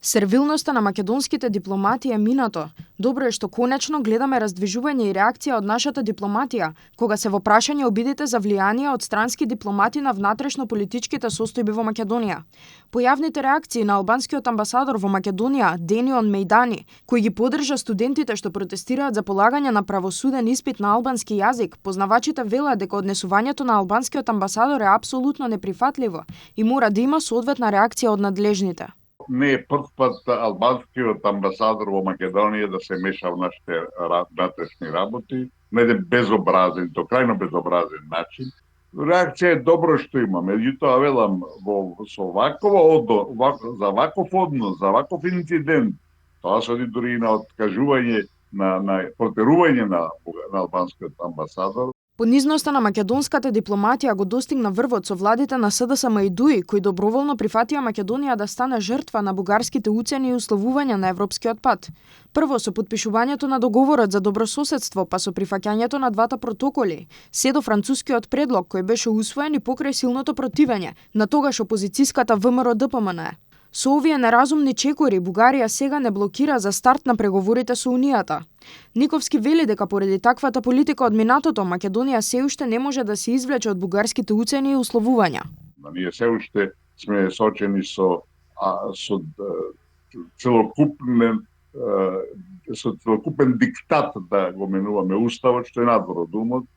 Сервилноста на македонските дипломати е минато. Добро е што конечно гледаме раздвижување и реакција од нашата дипломатија, кога се во прашање обидите за влијание од странски дипломати на внатрешно-политичките состојби во Македонија. Појавните реакции на албанскиот амбасадор во Македонија, Денион Мејдани, кој ги поддржа студентите што протестираат за полагање на правосуден испит на албански јазик, познавачите велат дека однесувањето на албанскиот амбасадор е апсолутно неприфатливо и мора да има соодветна реакција од надлежните. Не е прв пат албанскиот амбасадор во Македонија да се меша во нашите внатрешни работи на еден безобразен, то крајно безобразен начин. Реакција е добро што има, меѓутоа велам со за ваков однос, за ваков инцидент, тоа се оди дури и на откажување на протерување на албанскиот амбасадор. Понизноста на македонската дипломатија го достигна врвот со владите на СДСМ и ДУИ, кои доброволно прифатија Македонија да стане жртва на бугарските уцени и условувања на европскиот пат. Прво со потпишувањето на договорот за добрососедство, па со прифаќањето на двата протоколи, се до францускиот предлог кој беше усвоен и покрај силното противење на тогаш опозицијската ВМРО-ДПМН. Со овие неразумни чекори, Бугарија сега не блокира за старт на преговорите со Унијата. Никовски вели дека поради таквата политика од минатото, Македонија се уште не може да се извлече од бугарските уцени и условувања. Ние се уште сме сочени со целокупен диктат да го менуваме уставот, што е надвор од умот,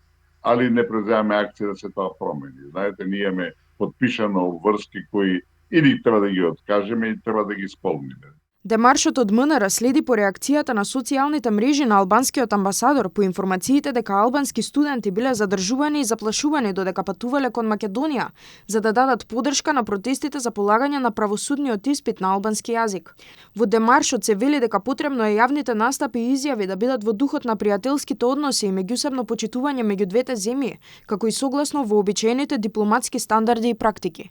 али не преземаме акција да се тоа промени. Знаете, ние имаме подпишано обврски кои или треба да ги откажеме и треба да ги исполниме. Демаршот од МНР следи по реакцијата на социјалните мрежи на албанскиот амбасадор по информациите дека албански студенти биле задржувани и заплашувани додека патувале кон Македонија за да дадат поддршка на протестите за полагање на правосудниот испит на албански јазик. Во демаршот се вели дека потребно е јавните настапи и изјави да бидат во духот на пријателските односи и меѓусебно почитување меѓу двете земји, како и согласно вообичаените дипломатски стандарди и практики.